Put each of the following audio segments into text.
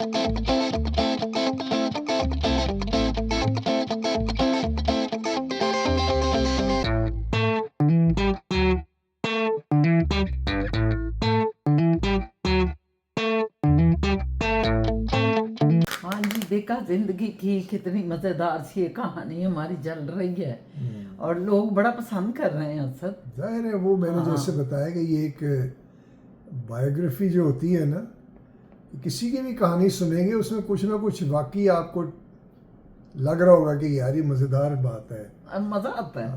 हाँ जी, देखा जिंदगी की कितनी मज़ेदार सी ये कहानी हमारी चल रही है और लोग बड़ा पसंद कर रहे हैं असद। जाहिर है वो मैंने जैसे बताया कि ये एक बायोग्राफी जो होती है ना, किसी की भी कहानी सुनेंगे उसमें कुछ ना कुछ वाकई आपको लग रहा होगा कि यार ये मज़ेदार बात है, मज़ा आता है।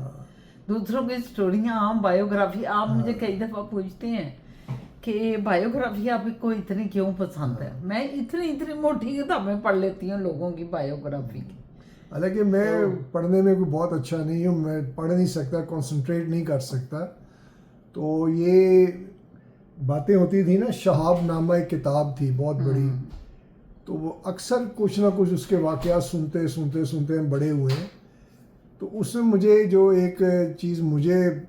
दूसरों की स्टोरियाँ, बायोग्राफी, आप मुझे कई दफ़ा पूछते हैं कि बायोग्राफी आपको इतनी क्यों पसंद है। मैं इतनी मोटी किताबें पढ़ लेती हूँ लोगों की बायोग्राफी की। हालांकि मैं पढ़ने में कोई बहुत अच्छा नहीं हूँ, मैं पढ़ नहीं सकता, कंसंट्रेट नहीं कर सकता। तो ये बातें होती थी ना, शहाब नामा एक किताब थी बहुत बड़ी, तो वो अक्सर कुछ ना कुछ उसके वाक़यात सुनते सुनते सुनते हम बड़े हुए हैं। तो उसमें मुझे जो एक चीज़ मुझे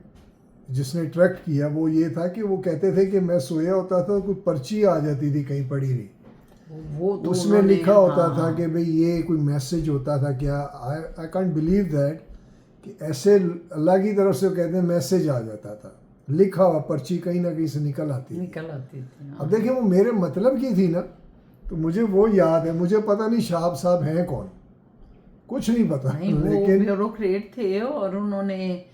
जिसने अट्रैक्ट किया वो ये था कि वो कहते थे कि मैं सोया होता था, कोई पर्ची आ जाती थी कहीं पड़ी नहीं, वो तो उसमें लिखा होता था हाँ। कि भाई ये कोई मैसेज होता था क्या। आई कांट बिलीव दैट कि ऐसे अल्लाह की तरफ से कहते हैं मैसेज आ जाता था, लिखा हुआ पर्ची कहीं ना कहीं से निकल आती थी। हाँ। अब देखिए वो मेरे मतलब की थी ना, तो मुझे वो याद है। मुझे पता नहीं शहाब साहब हैं कौन, कुछ नहीं पता, नहीं, वो लेकिन ब्यूरोक्रेट थे और उन्होंने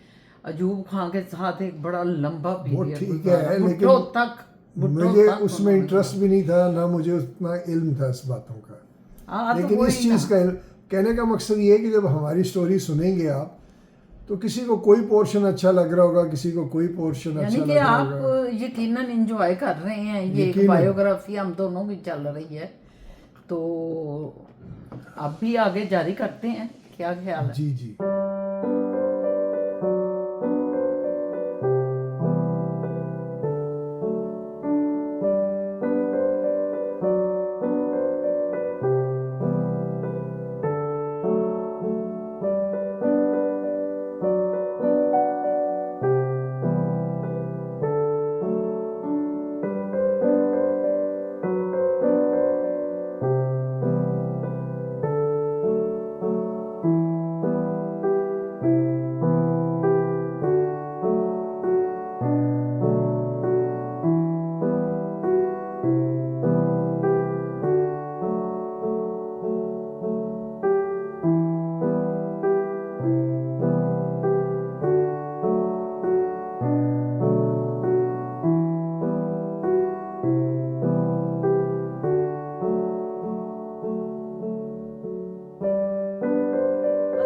अयूब खान के साथ एक बड़ा लंबा वो पीरियड ठीक है, भुट्टो लेकिन तक मुझे उसमें इंटरेस्ट भी नहीं था, ना मुझे उतना इल्म था इस बातों का। हाँ, तो लेकिन इस वही ना। चीज़ का कहने का मकसद ये है कि जब हमारी स्टोरी सुनेंगे आप, तो किसी को कोई पोर्शन अच्छा लग रहा होगा, किसी को कोई पोर्शन अच्छा यानी लग कि रहा आप होगा। यकीनन एंजॉय कर रहे हैं। ये एक यकीनन। बायोग्राफी हम दोनों की चल रही है, तो आप भी आगे जारी करते हैं, क्या ख्याल है? जी जी।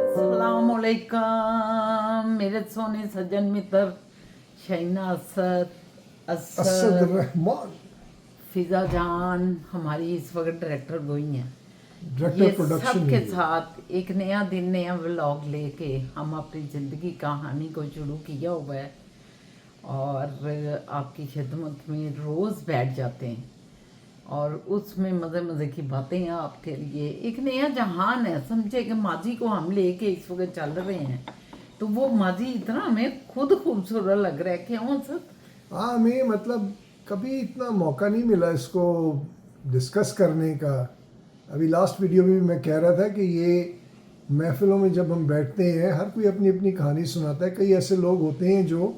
अस्सलामुअलैकुम मेरे सोने सज्जन मित्र शहीना असद, असद रहमान फिजा जान, हमारी इस वक्त डायरेक्टर वही हैं। डायरेक्टर ये प्रोडक्शन सब के है। साथ एक नया दिन नया व्लॉग लेके हम अपनी ज़िंदगी कहानी को शुरू किया हुआ है और आपकी खिदमत में रोज़ बैठ जाते हैं और उसमें मज़े मज़े की बातें हैं आपके लिए। एक नया जहान है, समझे कि माजी को हम लेके इस वक्त चल रहे हैं, तो वो माजी इतना हमें खुद खूबसूरत लग रहा है। क्यों सर? हाँ, हमें मतलब कभी इतना मौका नहीं मिला इसको डिस्कस करने का। अभी लास्ट वीडियो में भी मैं कह रहा था कि ये महफिलों में जब हम बैठते हैं, हर कोई अपनी अपनी कहानी सुनाता है। कई ऐसे लोग होते हैं जो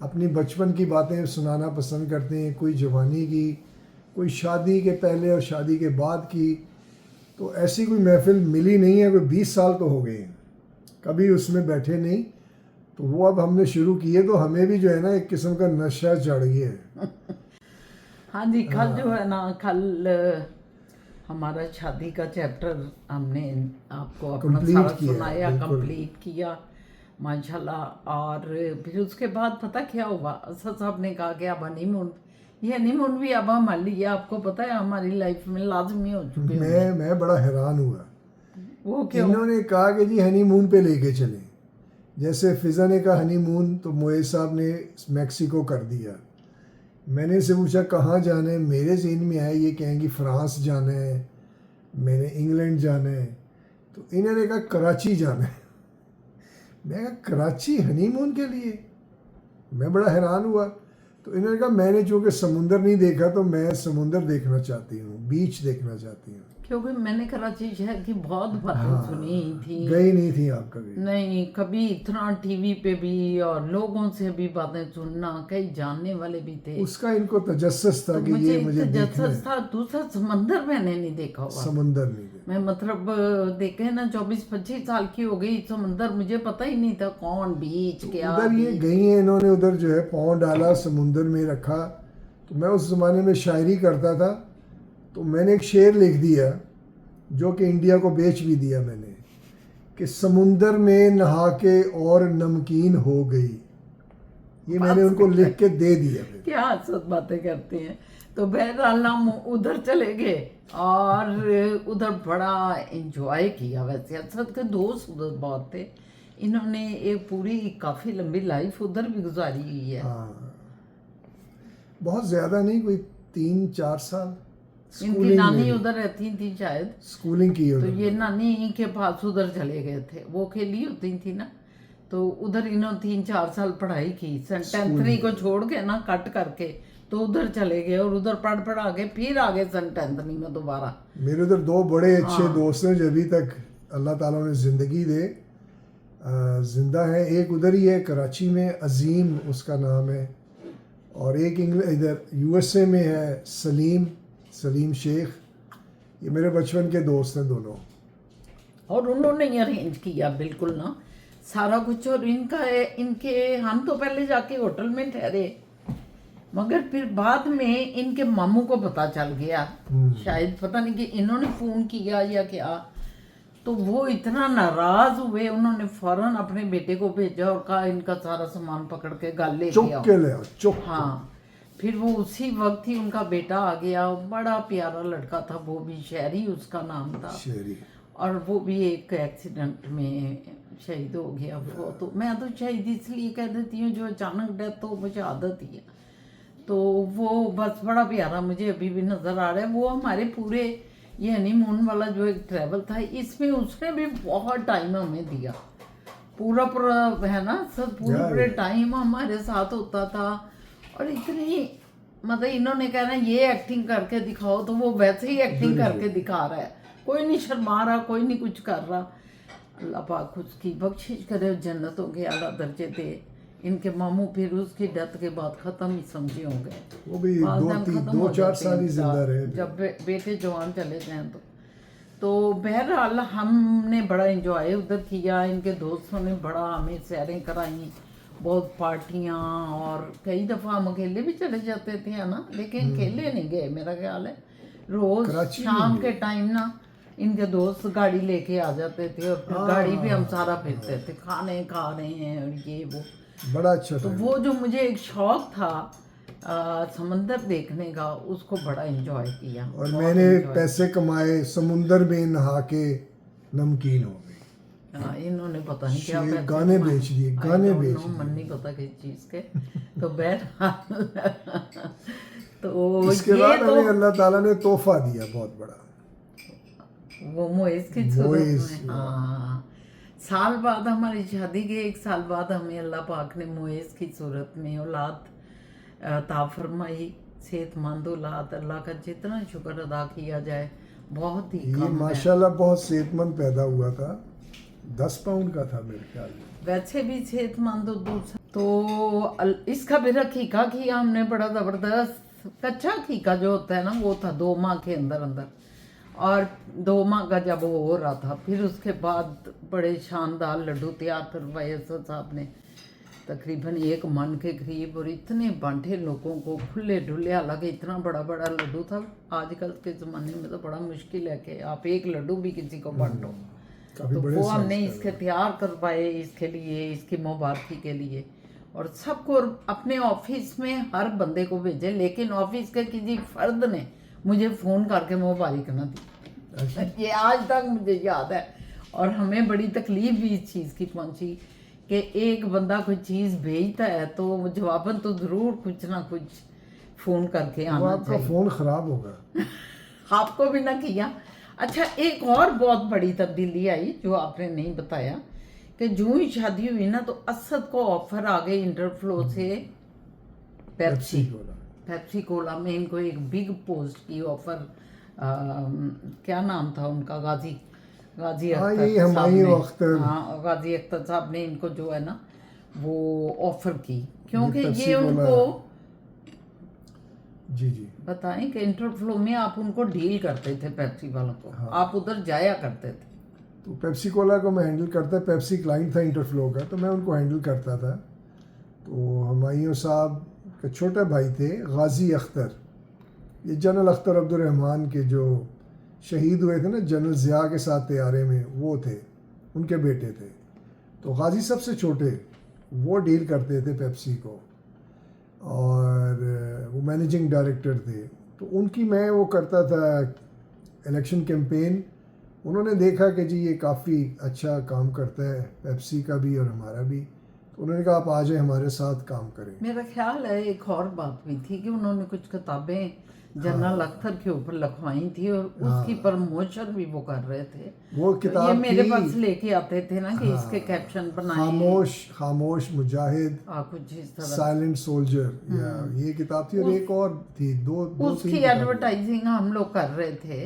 अपनी बचपन की बातें सुनाना पसंद करते हैं, कोई जवानी की, कोई शादी के पहले और शादी के बाद की। तो ऐसी कोई महफिल मिली नहीं है, कोई 20 साल तो हो गए हैं, कभी उसमें बैठे नहीं। तो वो अब हमने शुरू किए, तो हमें भी जो है ना एक किस्म का नशा चढ़ गया है। हाँ जी, कल जो है ना, कल हमारा शादी का चैप्टर हमने आपको अपना Complete सारा किया है, सुनाया, बिल्कुल। कंप्लीट किया माशाल्लाह। और फिर उसके बाद पता क्या हुआ, असद साहब ने कहा कि अब हनीमून, ये हनीमून भी अब हमारे लिए, आपको पता है, हमारी लाइफ में लाजमी हो चुके हैं। मैं बड़ा हैरान हुआ। वो क्यों? इन्होंने कहा कि जी हनीमून पे लेके चलें। जैसे फिजा ने कहा हनीमून, तो मोएज साहब ने मैक्सिको कर दिया। मैंने इनसे पूछा कहाँ जाना है, मेरे ज़हन में आया ये कहेंगी फ्रांस जाना है, मैंने इंग्लैंड जाना है। तो इन्होंने कहा कराची जाना है। मैं कहा कराची हनीमून के लिए? मैं बड़ा हैरान हुआ। तो इन्होंने कहा मैंने चूँकि समुंदर नहीं देखा, तो मैं समुंदर देखना चाहती हूँ। बीच देखना चाहती हैं। क्योंकि मैंने कराची शहर की बहुत बातें सुनी थी, गई नहीं थी आप कभी? नहीं कभी इतना टीवी पे भी और लोगों से भी बातें सुनना, कई जानने वाले भी थे, उसका इनको तजस्सुस था तो कि मुझे ये मुझे देखना है। तजस्सुस था। दूसरा समंदर मैंने नहीं देखा हुआ, समंदर नहीं देखा। मैं मतलब देखे ना 24-25 साल की हो गई, समंदर मुझे पता ही नहीं था कौन बीच क्या उधर ये बीच। गई हैं इन्होंने, उधर जो है पाँव डाला समुंदर में रखा। तो मैं उस ज़माने में शायरी करता था, तो मैंने एक शेर लिख दिया जो कि इंडिया को बेच भी दिया मैंने, कि समुंदर में नहा के और नमकीन हो गई। ये मैंने उनको लिख के दे दिया फिर। क्या हंसत बातें करते हैं। तो बहरहाल हम उधर चले गए और उधर बड़ा एंजॉय किया। वैसे असद के दोस्त उधर बहुत थे, इन्होंने एक पूरी काफ़ी लंबी लाइफ उधर भी गुजारी हुई है। हाँ, बहुत ज़्यादा नहीं, कोई 3-4 साल इनकी स्कूलिंग नानी में उधर रहती थी शायद, स्कूलिंग की तो उधर। ये नानी के पास उधर चले गए थे, वो खेली होती थी ना, तो उधर इन्होंने 3-4 साल पढ़ाई की। सन 10th को छोड़ के ना कट करके तो उधर चले गए और उधर पढ़ आगे फिर आगे सन 10th में दोबारा। मेरे उधर 2 बड़े अच्छे दोस्त हैं जो अभी तक अल्लाह ताला ने ज़िंदगी दे ज़िंदा है। एक उधर ही है कराची में, अजीम उसका नाम है, और एक इधर यूएसए में है, सलीम शेख। ये मेरे बचपन के दोस्त हैं दोनों। और उन्होंने ही अरेंज किया बिल्कुल ना सारा कुछ। और इनके हम तो पहले जाके होटल में ठहरे, मगर फिर बाद में इनके मामू को पता चल गया, शायद पता नहीं कि इन्होंने फोन किया या क्या, तो वो इतना नाराज हुए, उन्होंने फौरन अपने बेटे को भेजा और कहा इनका सारा सामान पकड़ के घर ले चुप आओ। के ले आओ, चुप। हाँ, फिर वो उसी वक्त ही उनका बेटा आ गया, बड़ा प्यारा लड़का था, वो भी शहरी उसका नाम था, शेरी। और वो भी एक एक्सीडेंट में शहीद हो गया। वो तो मैं तो शहीद इसलिए कह देती हूँ जो अचानक डेथ हो, मुझे आदत ही है। तो वो बस बड़ा प्यारा मुझे अभी भी नज़र आ रहा है। वो हमारे पूरे ये हनीमून वाला जो एक ट्रैवल था, इसमें उसने भी बहुत टाइम हमें दिया, पूरा है ना सब, पूरे टाइम हमारे साथ होता था। और इतनी मतलब इन्होंने कहना ये एक्टिंग करके दिखाओ, तो वो वैसे ही एक्टिंग करके दिखा रहा है, कोई नहीं शर्मा रहा, कोई नहीं कुछ कर रहा। अल्लाह पाक उसकी बख्शिश करे, जन्नतों के आला दर्जे दे। इनके मामू फिर उसकी डेथ के बाद ख़त्म ही समझे होंगे, वो भी 2-4 साल ही जिंदा रहे जब बेटे जवान चले जाएं तो बहरहाल हमने बड़ा एंजॉय उधर किया। इनके दोस्तों ने बड़ा हमें सैरें कराई, बहुत पार्टियां, और कई दफ़ा हम अकेले भी चले जाते थे, है ना, लेकिन अकेले नहीं गए मेरा ख्याल है। रोज़ शाम के टाइम ना इनके दोस्त गाड़ी लेके आ जाते थे और फिर गाड़ी भी हम सारा फिरते थे, खाने खा रहे हैं और ये वो, बड़ा अच्छा तो वो जो मुझे एक शौक था समंदर देखने का, उसको बड़ा एंजॉय किया। और मैंने पैसे कमाए, समुंदर में नहा के नमकीन हो गई। हाँ, इन्होंने पता नहीं क्या पैसे गाने बेच दिए, गाने बेच दिए, मन नहीं पता किस चीज़ के। तो बहरहाल तो इसके बाद हमें अल्लाह ताला ने तोहफा दिया बहुत बड़ा, वो मोइज की सूरत में। हाँ, साल बाद हमारी शादी के 1 साल बाद हमें अल्लाह पाक ने मोइज की सूरत में औलाद अता फरमाई, सेहतमंद औलाद। अल्लाह का जितना शुक्र अदा किया जाए बहुत ही ये कम है। माशाल्लाह बहुत सेहतमंद पैदा हुआ था, 10 पाउंड का था मेरे ख्याल में। वैसे भी सेहतमंद और दूसरा तो इसका भी रखीका किया हमने बड़ा ज़बरदस्त। कच्चा खीका जो होता है ना, वो था 2 माह के अंदर अंदर, और 2 माह का जब वो हो रहा था, फिर उसके बाद बड़े शानदार लड्डू तैयार करवाए असद साहब ने, तकरीबन 1 मन के करीब, और इतने बांटे लोगों को, खुले ढुले, हालांकि इतना बड़ा बड़ा लड्डू था। आजकल के ज़माने में तो बड़ा मुश्किल है कि आप एक लड्डू भी किसी को बांटो। तो वो हमने इसके तैयार करवाए, इसके लिए, इसकी मुबारकी के लिए, और सबको अपने ऑफिस में हर बंदे को भेजे, लेकिन ऑफिस के किसी फर्द ने मुझे फ़ोन करके मुबारक न दी। ये आज तक मुझे याद है। और हमें बड़ी तकलीफ भी इस चीज़ की पहुंची कि एक बंदा कोई चीज़ भेजता है तो जवाबन तो ज़रूर कुछ ना कुछ फ़ोन करके आना आपका चाहिए। फ़ोन ख़राब होगा। आपको भी ना किया। अच्छा, एक और बहुत बड़ी तब्दीली आई जो आपने नहीं बताया, कि जो ही शादी हुई ना तो असद को ऑफर आ गई इंटरफ्लो से पेप्सी कोला में, इनको एक बिग पोस्ट की ऑफर क्या नाम था उनका, गाजी गाजी हाँ, अख्तर यही साहब हुमायूं ने, अख्तर। हाँ गाजी अख्तर साहब ने इनको जो है ना वो ऑफर की, क्योंकि पेप्सी ये कोला। उनको जी जी। बताएं कि इंटरफ्लो में आप उनको डील करते थे पेप्सी वालों को, हाँ। आप उधर जाया करते थे। तो पेप्सी कोला को मैं हैंडल करता, पेप्सी क्लाइंट था इंटरफ्लो का, तो मैं उनको हैंडल करता था। तो हुमायूं साहब के छोटे भाई थे गाजी अख्तर, ये जनरल अख्तर अब्दुलरहमान के जो शहीद हुए थे ना जनरल ज़िया के साथ तैयारे में, वो थे, उनके बेटे थे। तो गाजी सबसे छोटे, वो डील करते थे पेप्सी को, और वो मैनेजिंग डायरेक्टर थे। तो उनकी मैं वो करता था इलेक्शन कैंपेन। उन्होंने देखा कि जी ये काफ़ी अच्छा काम करता है, पेप्सी का भी और हमारा भी, तो उन्होंने कहा आप आ जाए हमारे साथ काम करें। मेरा ख्याल है एक और बात हुई थी कि उन्होंने कुछ किताबें जनरल अख्तर के ऊपर लिखवाई थी और उसकी प्रमोशन भी वो कर रहे थे। वो तो ये किताब मेरे थी, पास लेके आते थे ना कि इसके कैप्शन बनाए, खामोश खामोश मुजाहिद, कुछ इस तरह। साइलेंट सोल्जर, या ये किताब थी, और एक और थी, दो दो उसकी तीन किताबें। एडवर्टाइजिंग हम लोग कर रहे थे,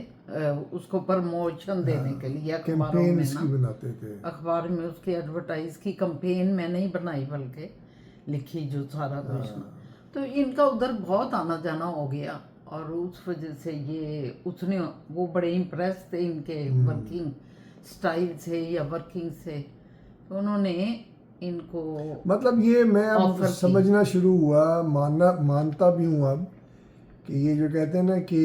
उसको प्रमोशन देने के लिए अखबारों कैंपेन में इसकी ना, बनाते थे। अखबार में उसकी एडवर्टाइज की कंपेन मैंने ही बनाई, बल्कि लिखी जो सारा कुछ ना। तो इनका उधर बहुत आना जाना हो गया, और उस वजह से ये उसने वो बड़े इम्प्रेस थे इनके वर्किंग स्टाइल से या वर्किंग से, तो उन्होंने इनको मतलब ये मैं अब ऑफर की। समझना शुरू हुआ, मानता भी हूँ अब, कि ये जो कहते हैं ना कि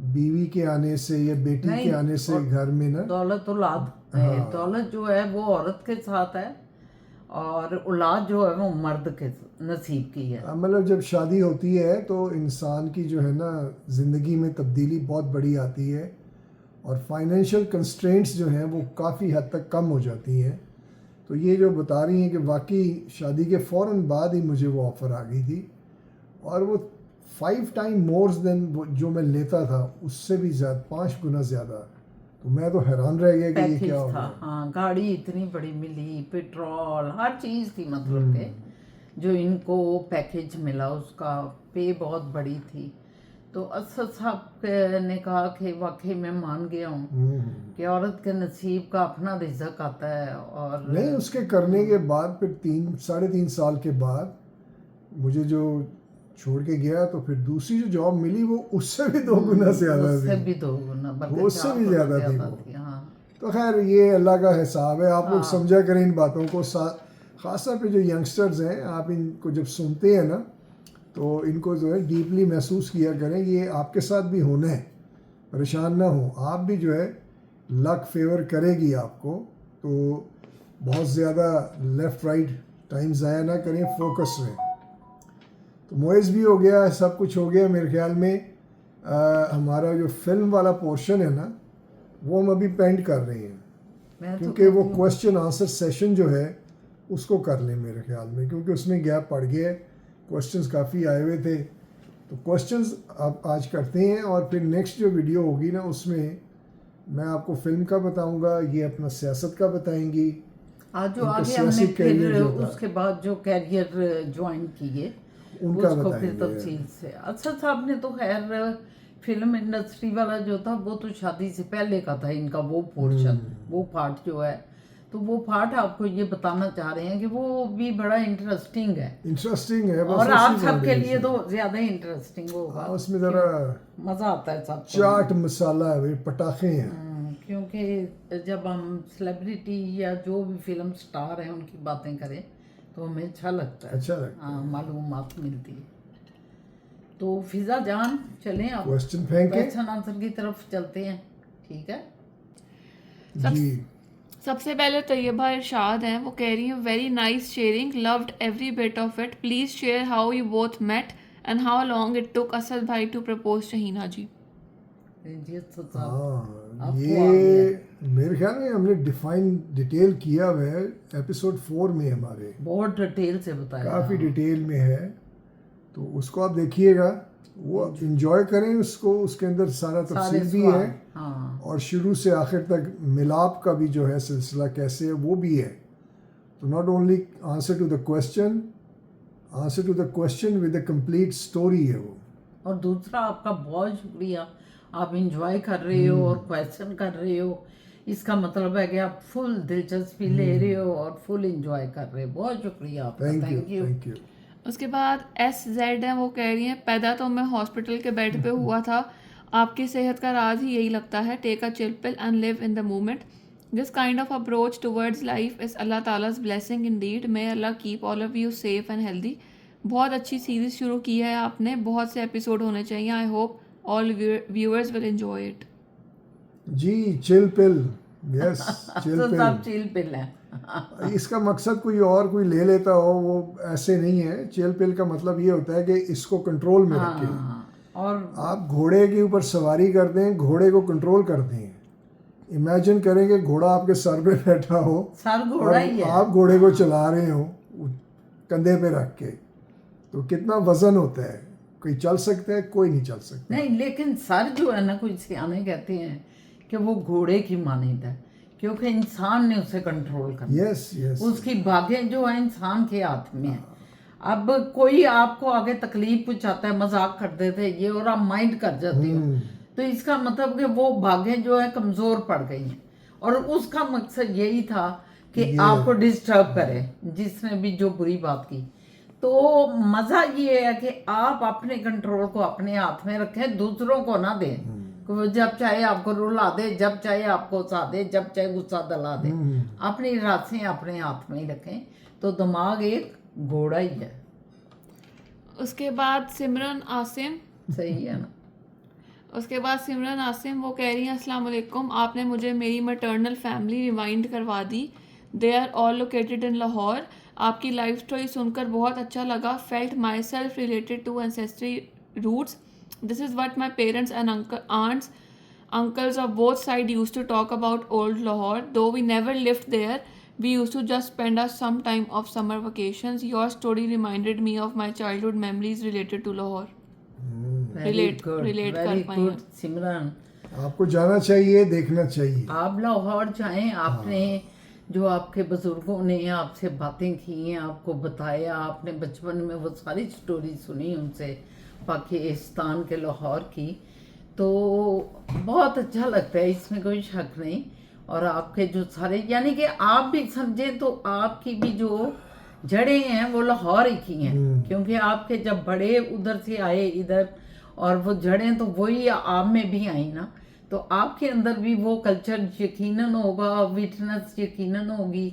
बीवी के आने से या बेटी नहीं, के आने से और घर में ना, दौलत औलाद है, दौलत जो है वो औरत के साथ है, और औलाद जो है वो मर्द के नसीब की है। मतलब जब शादी होती है तो इंसान की जो है ना ज़िंदगी में तब्दीली बहुत बड़ी आती है, और फाइनेंशियल कंस्ट्रेंट्स जो हैं वो काफ़ी हद तक कम हो जाती हैं। तो ये जो बता रही हैं कि वाकई शादी के फ़ौरन बाद ही मुझे वो ऑफ़र आ गई थी, और वो 5 टाइम मोर्स देन जो मैं लेता था उससे भी ज़्यादा, 5 गुना ज़्यादा। तो मैं तो हैरान रह गया कि ये पैकेज क्या हो था, गया। हाँ गाड़ी इतनी बड़ी मिली, पेट्रोल, हर चीज़ थी, मतलब के जो इनको पैकेज मिला उसका पे बहुत बड़ी थी। तो असद साहब ने कहा कि वाकई मैं मान गया हूँ कि औरत के नसीब का अपना रिज़्क आता है। और नहीं, उसके करने के बाद फिर 3 साढ़े 3 साल के बाद मुझे जो छोड़ के गया, तो फिर दूसरी जो जॉब मिली वो उससे भी 2 गुना ज़्यादा उससे थी, भी 2 गुना, बल्कि उससे 4 भी गुना ज़्यादा थी ज़्यादा वो। थी। हाँ, तो खैर ये अल्लाह का हिसाब है, आप लोग हाँ। समझा करें इन बातों को। ख़ासतौर पे जो यंगस्टर्स हैं, आप इनको जब सुनते हैं ना, तो इनको जो है डीपली महसूस किया करें, ये आपके साथ भी होना है, परेशान ना हो आप भी, जो है लक फेवर करेगी आपको। तो बहुत ज़्यादा लेफ़्ट राइट टाइम ज़ाया ना करें, फोकस रहें। तो मोइज़ भी हो गया, सब कुछ हो गया मेरे ख्याल में। हमारा जो फिल्म वाला पोर्शन है ना, वो हम अभी पेंड कर रहे हैं, मैं तो क्योंकि वो कहती हूँ, क्वेश्चन आंसर सेशन जो है उसको कर लें मेरे ख्याल में, क्योंकि उसमें गैप पड़ गया है, क्वेश्चंस काफ़ी आए हुए थे। तो क्वेश्चंस आप आज करते हैं, और फिर नेक्स्ट जो वीडियो होगी ना उसमें मैं आपको फिल्म का बताऊंगा, ये अपना सियासत का बताएंगी, आज जो इनका आगे हमने सियासी फिर कैरियर जो था उसके बाद जो कैरियर ज्वाइन किए उनका उसको फिर बताएंगे। तफसील से। अच्छा साहब ने तो खैर फिल्म इंडस्ट्री वाला जो था वो तो शादी से पहले का था इनका, वो पोर्शन, वो पार्ट जो है, तो वो पार्ट आपको ये बताना चाह रहे हैं कि वो भी बड़ा इंटरेस्टिंग है, इंटरेस्टिंग है, बस और आप उसी सबके लिए foundation। तो ज्यादा इंटरेस्टिंग होगा, हाँ, उसमें ज़रा मजा आता है सबको। चाट मसाला है भाई, पटाखे हैं। क्योंकि जब हम सेलिब्रिटी या जो भी फिल्म स्टार हैं उनकी बातें करें तो हमें अच्छा लगता है, अच्छा लगता हाँ मालूमात मिलती है। तो फिजा जान चलें अब क्वेश्चन फेंकें क्वेश्चन आंसर की तरफ चलते हैं, ठीक है। जी। सबसे पहले तैयबा इरशाद हैं, वो कह रही हैं very nice sharing, loved every bit of it, please share how you both met and how long it took Asad भाई टू प्रपोज शहीना जी। जी तो साहब, हाँ, अब तो ये आ गया। मेरे ख्याल में हमने डिटेल किया हुआ है एपिसोड 4 में हमारे, बहुत डिटेल से बताया। काफ़ी डिटेल में है, तो उसको आप देखिएगा, वो इंजॉय करें उसको, उसके अंदर सारा सारे तफसील भी सवाल, है, हाँ और शुरू से आखिर तक मिलाप का भी जो है सिलसिला कैसे है वो भी है। तो not only answer to the question, answer to the question with the complete story है वो। और दूसरा आपका बहुत शुक्रिया, आप इंजॉय कर रहे हो और क्वेश्चन कर रहे हो, इसका मतलब है कि आप फुल दिलचस्पी ले रहे हो और फुल इंजॉय कर रहे हो। बहुत शुक्रिया आपका, थैंक यू। Thank you. उसके बाद SZ है, वो कह रही हैं पैदा तो मैं हॉस्पिटल के बेड पे हुआ था, आपकी सेहत का राज ही यही लगता है, take a chill pill and live in the moment, this kind of approach towards life is Allah ताला's blessing indeed, may Allah keep all of you safe and healthy. बहुत अच्छी सीरीज़ शुरू की है आपने, बहुत से एपिसोड होने चाहिए, I hope all viewers will enjoy it. जी, चिल पिल, यस, चिल तो पिल। सब चिल पिल है। इसका मकसद कोई ले लेता हो, वो ऐसे नहीं है। चिल पिल का मतलब ये होता है कि इसको कंट्रोल में रखें। हाँ, और आप घोड़े के ऊपर सवारी करते हैं, घोड़े को कंट्रोल करते हैं। इमेजिन करें कि घोड़ा आपके सर पे बैठा हो सर घोड़ा और ही है। आप घोड़े को चला रहे हो कंधे पे रख के, तो कितना वजन होता है। कोई चल सकता है, कोई नहीं चल सकता। नहीं, लेकिन सर जो है ना, कुछ सियाने कहते हैं कि वो घोड़े की मानीत है, क्योंकि इंसान ने उसे कंट्रोल करना। Yes yes. उसकी बागें जो है इंसान के हाथ में है। अब कोई आपको आगे तकलीफ पहुंचाता है, मजाक कर देते हैं ये, और आप माइंड कर जाते हो, तो इसका मतलब कि वो बागें जो है कमजोर पड़ गई हैं। और उसका मकसद यही था कि आपको डिस्टर्ब करे, जिसने भी जो बुरी बात की। तो मजा ये है कि आप अपने कंट्रोल को अपने हाथ में रखें, दूसरों को ना दें कि वो जब चाहे आपको रुला दे, जब चाहे आपको हंसा दे, जब चाहे गुस्सा दिला दे। अपनी रासें अपने हाथ में ही रखें, तो दिमाग एक घोड़ा ही है। उसके बाद सिमरन आसिम, सही है ना? उसके बाद सिमरन आसिम वो कह रही हैं अस्सलाम वालेकुम, आपने मुझे मेरी मटर्नल फैमिली रिमाइंड करवा दी, they are all located in Lahore. आपकी लाइफ स्टोरी सुनकर बहुत अच्छा लगा, felt myself related to ancestry roots, this is what my parents and aunts uncles of both sides used to talk about old Lahore, though we never lived there. We used to just spend us some time of summer vacations. Your story reminded me of my childhood memories related to Lahore. relate कर very पाई good हैं। सिमरन। आपको जाना चाहिए, देखना चाहिए। आप लाहौर जाएं, आपने जो आपके बुजुर्गों ने आपसे बातें की हैं, आपको बताया, आपने बचपन में वो सारी स्टोरी सुनी उनसे पाकिस्तान के लाहौर की, तो बहुत अच्छा लगता है, इसमें कोई शक नहीं। और आपके जो सारे, यानी कि आप भी समझें तो आपकी भी जो जड़ें हैं वो लाहौर ही की हैं, क्योंकि आपके जब बड़े उधर से आए इधर, और वो जड़ें तो वही आप में भी आई ना, तो आपके अंदर भी वो कल्चर यकीनन होगा, विटनेस यकीनन होगी।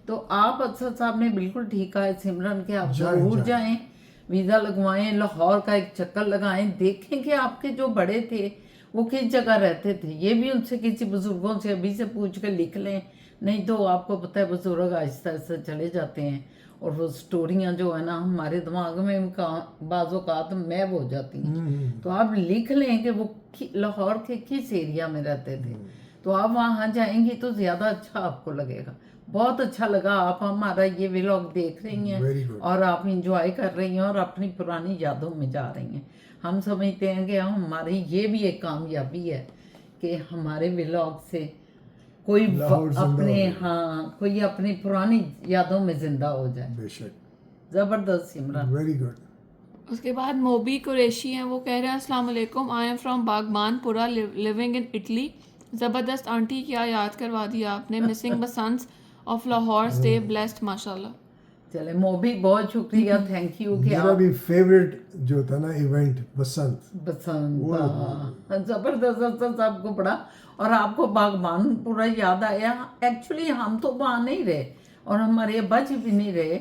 तो आप असद साहब ने बिल्कुल ठीक कहा है सिमरन के, आप जरूर जाएं, वीज़ा लगवाएं, लाहौर का एक चक्कर लगाएं, देखें कि आपके जो बड़े थे वो किस जगह रहते थे। ये भी उनसे किसी बुजुर्गों से अभी से पूछ कर लिख लें, नहीं तो आपको पता है बुजुर्ग आहिस्ता आहिस्ता चले जाते हैं, और वो स्टोरियाँ जो है ना हमारे दिमाग में बाज़-औक़ात मैप हो जाती हैं। तो आप लिख लें कि वो लाहौर के किस एरिया में रहते थे, तो आप वहाँ जाएंगी तो ज़्यादा अच्छा आपको लगेगा। बहुत अच्छा लगा, आप हमारा ये व्लॉग देख रही हैं और आप इंजॉय कर रही हैं और अपनी पुरानी यादों में जा रही हैं। हम समझते हैं कि हमारी ये भी एक कामयाबी है कि हमारे व्लॉग से कोई अपनी पुरानी यादों में जिंदा हो जाए। बेशक। जबरदस्त सिमरन, वेरी गुड। उसके बाद मोबी कुरैशी हैं, वो कह रहे हैं अस्सलाम वालेकुम, I am from Baghbanpura living in Italy. ज़बरदस्त आंटी, क्या याद करवा दिया आपने, missing Basant of Lahore, stay blessed माशाल्लाह। चले मोबी, बहुत शुक्रिया, थैंक यू। कि मेरा भी फेवरेट जो था ना इवेंट बसंत जबरदस्त सबको पड़ा, और आपको बागबानपुरा याद आया। एक्चुअली हम तो वहाँ नहीं रहे और हमारे अब्बा जी भी नहीं रहे,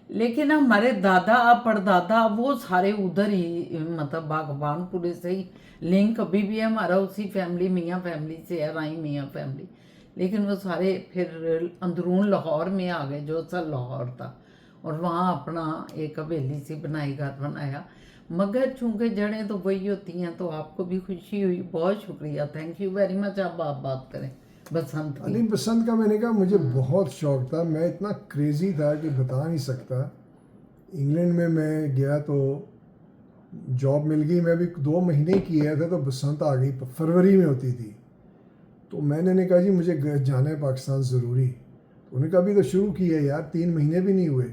लेकिन हमारे दादा परदादा वो सारे उधर ही, मतलब बागबानपुरे से ही लिंक अभी भी है हमारा, उसी फैमिली मियाँ फैमिली से है, राई मियाँ फैमिली। लेकिन वो सारे फिर अंदरून लाहौर में आ गए, जो असल लाहौर था, और वहाँ अपना एक हवेली सी बनाई, घर बनाया। मगर चूँकि जड़ें तो वही होती हैं, तो आपको भी खुशी हुई, बहुत शुक्रिया, थैंक यू वेरी मच। आप बात करें बसंत की। नहीं, बसंत का मैंने कहा मुझे बहुत शौक था, मैं इतना क्रेज़ी था कि बता नहीं सकता। इंग्लैंड में मैं गया तो जॉब मिल गई, मैं भी 2 महीने किया था, तो बसंत आ गई, फरवरी में होती थी। तो मैंने कहा जी मुझे जाना है पाकिस्तान ज़रूरी। तो उन्होंने कहा अभी तो शुरू किया यार, 3 महीने भी नहीं हुए।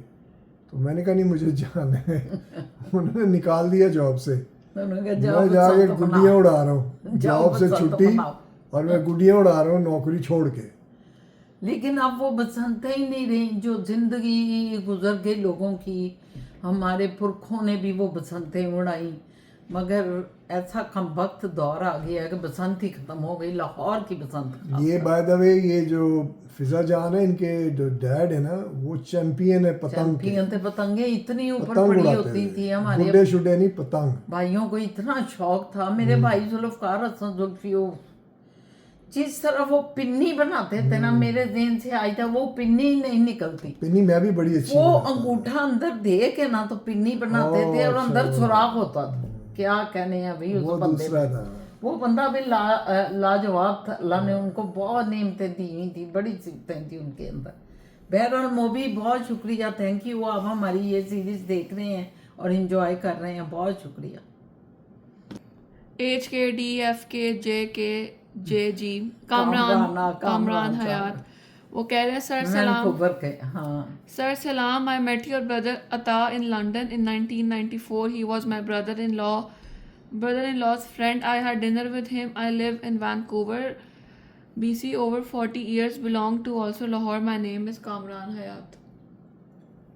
तो मैंने कहा नहीं, मुझे जाना है। उन्होंने निकाल दिया जॉब से। तो उन्होंने कहा जाओ मैं जाके बसंत गुड्डियाँ मनाओ। उड़ा रहा हूँ, जाओ जॉब से बसंत छुट्टी, मनाओ। और मैं गुड्डियाँ उड़ा रहा हूँ नौकरी छोड़ के। लेकिन अब वो बसंत ही नहीं रही जो जिंदगी गुजर गई लोगों की। हमारे पुरखों ने भी वो बसंतें उड़ाई, मगर ऐसा कमबख्त दौर आ गया कि बसंत ही खत्म हो गई, लाहौर की बसंत ये बाय द वे, ये जो फिजा जान है, इनके जो डैड है ना, वो चैंपियन है पतंग के। चैंपियन थे। पतंगे इतनी ऊपर पतंग पड़ी उड़ाते होती थे, थी हमारे गुड्डे शुड्डे नहीं, पतंग। भाइयों को इतना शौक था। मेरे भाई जुल्फकार हसन जुल्फी, वो जिस तरह वो पिन्नी बनाते थे ना, मेरे जेहन से आज तक वो पिन्नी ही नहीं निकलती। पिन्नी मैं भी बड़ी अच्छी वो बनाता था। अंगूठा अंदर दे के ना तो पिन्नी बनाते थे, और अंदर सुराख होता था। क्या कहने हैं अभी वो उस बंदे दूसरा में। था। वो बंदा भी लाजवाब था। अल्लाह ने उनको बहुत नेमतें दी हुई थी, बड़ी सिफतें थी उनके अंदर। बहरहाल मोबी, बहुत शुक्रिया, थैंक यू। आप हमारी ये सीरीज देख रहे हैं और इंजॉय कर रहे हैं, बहुत शुक्रिया। HKDFKJK JG कामरान कामरान साहब। हयात, वो कह रहे हैं सर सलाम। वैनकूवर के, हाँ। Sir Salam, I met your brother Ata in London in 1994. He was my brother-in-law's friend. I had dinner with him. I live in Vancouver, BC, over 40 years. Belong to also Lahore. My name is Kamran Hayat.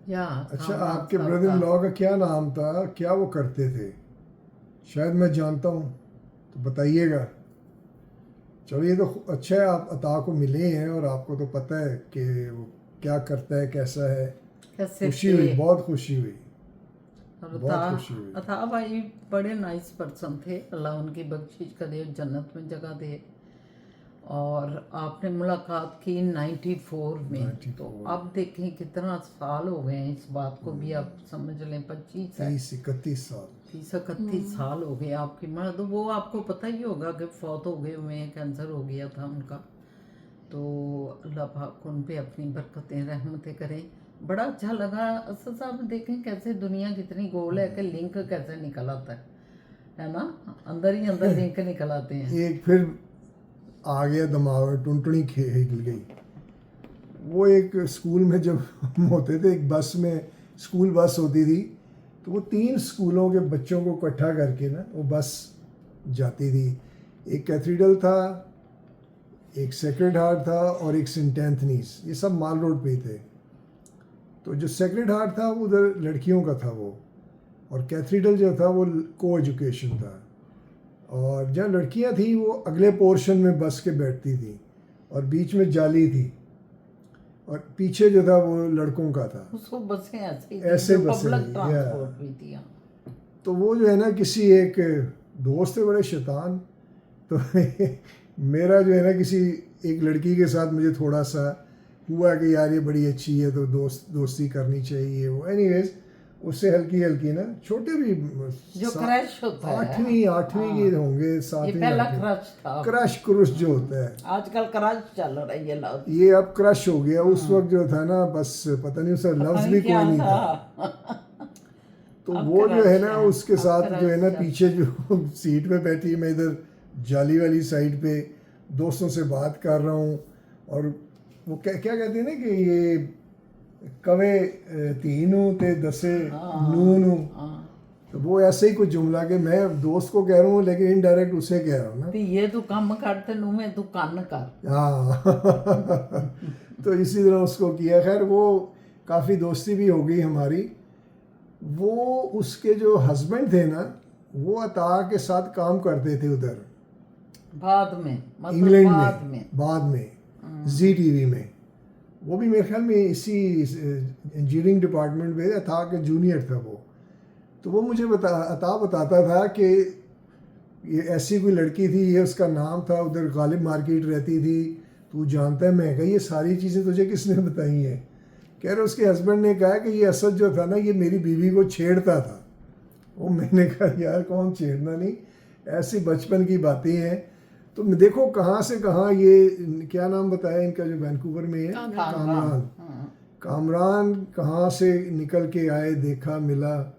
या अच्छा, कामरान आपके साहब brother in का। Law का क्या नाम था, क्या वो करते थे? शायद मैं जानता हूँ, तो बताइएगा। चलो, ये तो अच्छा है, आप अता को मिले हैं और आपको तो पता है कि वो क्या करता है, कैसा है। कैसे खुशी थे? हुई, बहुत खुशी हुई, और बहुत खुशी हुई। अता भाई बड़े नाइस पर्सन थे, अल्लाह उनकी बख्शिश करे, जन्नत में जगह दे। और आपने मुलाकात की 94 में, 94 तो अब देखें कितना साल हो गए हैं इस बात को भी, आप समझ लें 25 है, 30-31 साल। 30-31 साल हो गए आपकी माँ। तो वो आपको पता ही होगा कि फौत हो गए हुए हैं, कैंसर हो गया था उनका। तो अल्लाह पाक उन पे अपनी बरकतें रहमतें करें। बड़ा अच्छा लगा असद साहब, देखें कैसे दुनिया कितनी गोल है कि लिंक कैसे निकल आता है ना, अंदर ही अंदर लिंक निकल आते हैं। एक फिर आ गया दिमाग में, टुनटुनी हिल गई। वो एक स्कूल में जब हम होते थे, एक बस में, स्कूल बस होती थी, तो वो 3 स्कूलों के बच्चों को इकट्ठा करके ना वो बस जाती थी। एक कैथीड्रल था, एक सेक्रेड हार्ट था, और एक सेंट एंथनीज। ये सब माल रोड पे ही थे। तो जो सेक्रेड हार्ट था वो उधर लड़कियों का था वो, और कैथीड्रल जो था वो को एजुकेशन था। और जहाँ लड़कियाँ थी वो अगले पोर्शन में बस के बैठती थी, और बीच में जाली थी, और पीछे जो था वो लड़कों का था। उसको बसें ऐसे ऐसे जो बसें, पब्लिक या। ट्रांसपोर्ट भी थी। तो वो जो है ना, किसी एक दोस्त थे बड़े शैतान, तो मेरा जो है ना किसी एक लड़की के साथ मुझे थोड़ा सा हुआ कि यार ये बड़ी अच्छी है, तो दोस्ती करनी चाहिए। वो एनीवेज उससे हल्की हल्की ना, छोटे भी जो क्रश होता है, 8वीं के होंगे, ये 7वीं पहला क्रश था। क्रश क्रुश जो होता है, आजकल क्रश चल रही है लव। ये अब क्रश हो गया। उस वक्त जो था ना, बस पता नहीं उसका लफ्ज भी कोई नहीं था। तो अब वो जो क्रश है ना, है, उसके अब साथ जो है ना, क्रश है। पीछे जो सीट पे बैठी है, मैं इधर जाली वाली साइड पे दोस्तों से बात कर रहा हूँ। और वो क्या क्या कहते हैं ना कि ये कवे तीनू ते दसे नू। तो वो ऐसे ही कुछ जुमला के मैं दोस्त को कह रहा हूँ, लेकिन इनडायरेक्ट उसे कह रहा हूँ ना। ये तू कम कर ते नू में तू कन्न कर। हाँ। तो इसी तरह उसको किया। खैर वो काफ़ी दोस्ती भी हो गई हमारी। वो उसके जो हस्बैंड थे ना, वो अता के साथ काम करते थे उधर बाद में, मतलब इंग्लैंड में। बाद में जी टीवी में। वो भी मेरे ख्याल में इसी इंजीनियरिंग डिपार्टमेंट में अता के जूनियर था वो। तो वो मुझे अता बताता था कि ये ऐसी कोई लड़की थी, ये उसका नाम था, उधर गालिब मार्केट रहती थी, तू जानता है। मैं कहा ये सारी चीज़ें तुझे किसने बताई हैं? कह रहे उसके हस्बैंड ने कहा कि ये असद जो था ना, ये मेरी बीवी को छेड़ता था। वो मैंने कहा यार कौन छेड़ना नहीं, ऐसी बचपन की बातें हैं। तो देखो कहाँ से कहाँ, ये क्या नाम बताया इनका जो वैंकूवर में है, कामरान कहाँ से निकल के आए, देखा मिला।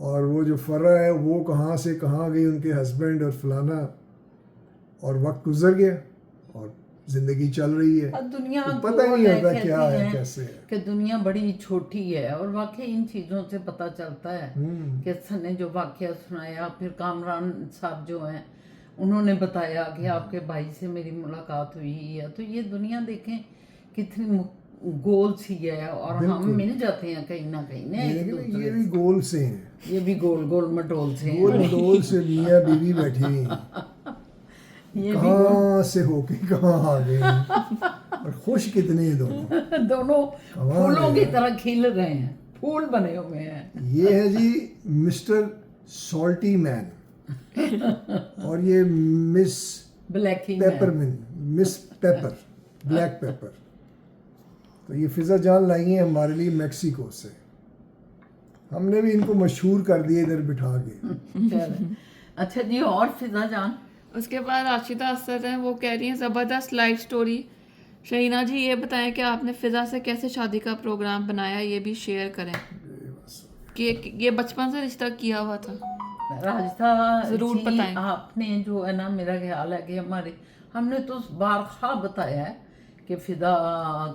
और वो जो फर्रा है वो कहाँ से कहाँ गई, उनके हस्बैंड और फलाना। और वक्त गुजर गया और जिंदगी चल रही है, और दुनिया तो पता ही गोल नहीं है, होता कहती क्या है हैं कैसे है। कि दुनिया बड़ी छोटी है, और वाकई इन चीज़ों से पता चलता है कि सर ने जो वाकया सुनाया, फिर कामरान साहब जो हैं उन्होंने बताया कि आपके भाई से मेरी मुलाकात हुई है, तो ये दुनिया देखें कितनी गोल सी है, और हम बिल्कुल। मिल जाते हैं कहीं ना कहीं ना ये एक देखिए ना, दूसरे ये भी गोल से हैं, से। ये भी गोल गोल मटोल से गोल हैं। मटोल से मियाँ बीवी बैठी हुई हैं। ये भी गोल कहाँ से होके कहाँ आ गए हैं। और खुश कितने हैं दोनों। दोनों कमाल फूलों है की यार। तरह खिल रहे हैं, फूल बने हुए हैं। ये है जी मिस्टर सॉल्टी मैन, और ये Miss Blackie peppermint, Miss Pepper, black pepper. तो ये फिजा जान लाई हैं हमारे लिए मैक्सिको से, हमने भी इनको मशहूर कर दिया इधर बिठा के। अच्छा जी, और फिजा जान? उसके बाद राशिदा असद हैं, वो कह रही हैं ज़बरदस्त लाइफ स्टोरी। शहीना जी ये बताएं कि आपने फिजा से कैसे शादी का प्रोग्राम बनाया, ये भी शेयर करें कि ये बचपन से रिश्ता किया हुआ था। राजता जरूर जी, बताएं। आपने जो है ना, मेरा ख्याल है कि हमने तो बारखा बताया है कि फिदा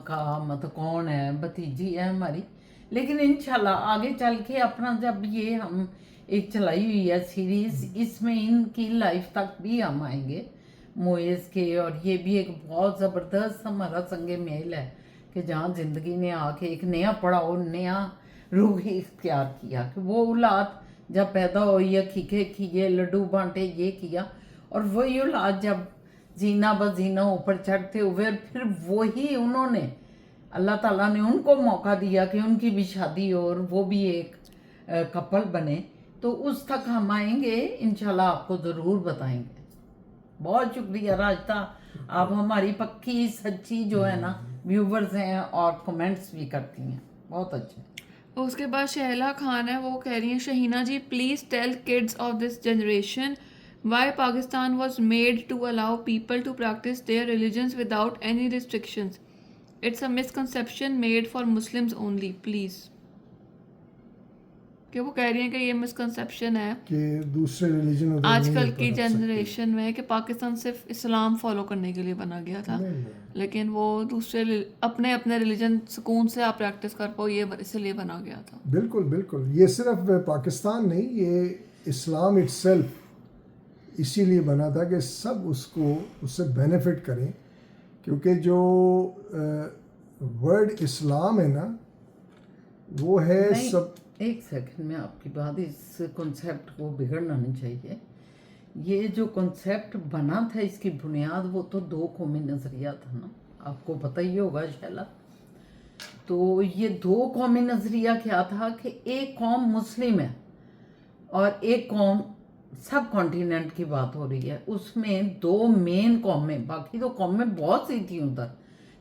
का मतलब कौन है, भतीजी है हमारी। लेकिन इंशाल्लाह आगे चल के अपना जब ये हम एक चलाई हुई है सीरीज, इसमें इनकी लाइफ तक भी हम आएंगे मोइज के, और ये भी एक बहुत ज़बरदस्त हमारा संगे मेल है कि जहाँ ज़िंदगी ने आके एक नया पड़ाव, नया रूह इख्तियार किया, कि वो औलाद जब पैदा हुई है, खीखे खीए लड्डू बांटे, ये किया, और वही औलाद जब जीना बजीना ऊपर चढ़ते हुए, फिर वही उन्होंने, अल्लाह ताला ने उनको मौका दिया कि उनकी भी शादी हो और वो भी एक कपल बने। तो उस तक हम आएंगे इंशाल्लाह, आपको ज़रूर बताएंगे। बहुत शुक्रिया राजता, आप हमारी पक्की सच्ची जो है ना व्यूवर्स हैं, और कमेंट्स भी करती हैं, बहुत अच्छे। उसके बाद शहला खान है, वो कह रही हैं Shaheena ji please tell kids of this generation why Pakistan was made to allow people to practice their religions without any restrictions. It's a misconception made for Muslims only, please. कि वो कह रही हैं कि ये मिसकंसेप्शन है कि दूसरे रिलीजन उधर आजकल नहीं की पनप सकते। जनरेशन में कि पाकिस्तान सिर्फ इस्लाम फॉलो करने के लिए बना गया था, नहीं, नहीं। लेकिन वो दूसरे अपने अपने रिलीजन सुकून से आप प्रैक्टिस कर पाओ, ये इसलिए बना गया था। बिल्कुल बिल्कुल, ये सिर्फ पाकिस्तान नहीं, ये इस्लाम इटसेल्फ इसीलिए बना था कि सब उसको उससे बेनिफिट करें, क्योंकि जो वर्ड इस्लाम है ना, वो है नहीं, सब। एक सेकंड में आपकी बात, इस कॉन्सेप्ट को बिगड़ना नहीं चाहिए। ये जो कॉन्सेप्ट बना था, इसकी बुनियाद वो तो दो कौमी नज़रिया था ना, आपको पता ही होगा शैला। तो ये दो कौमी नज़रिया क्या था कि एक कौम मुस्लिम है और एक कौम, सब कॉन्टिनेंट की बात हो रही है, उसमें दो मेन कौमें, बाकी तो कौमें बहुत सी थी उधर,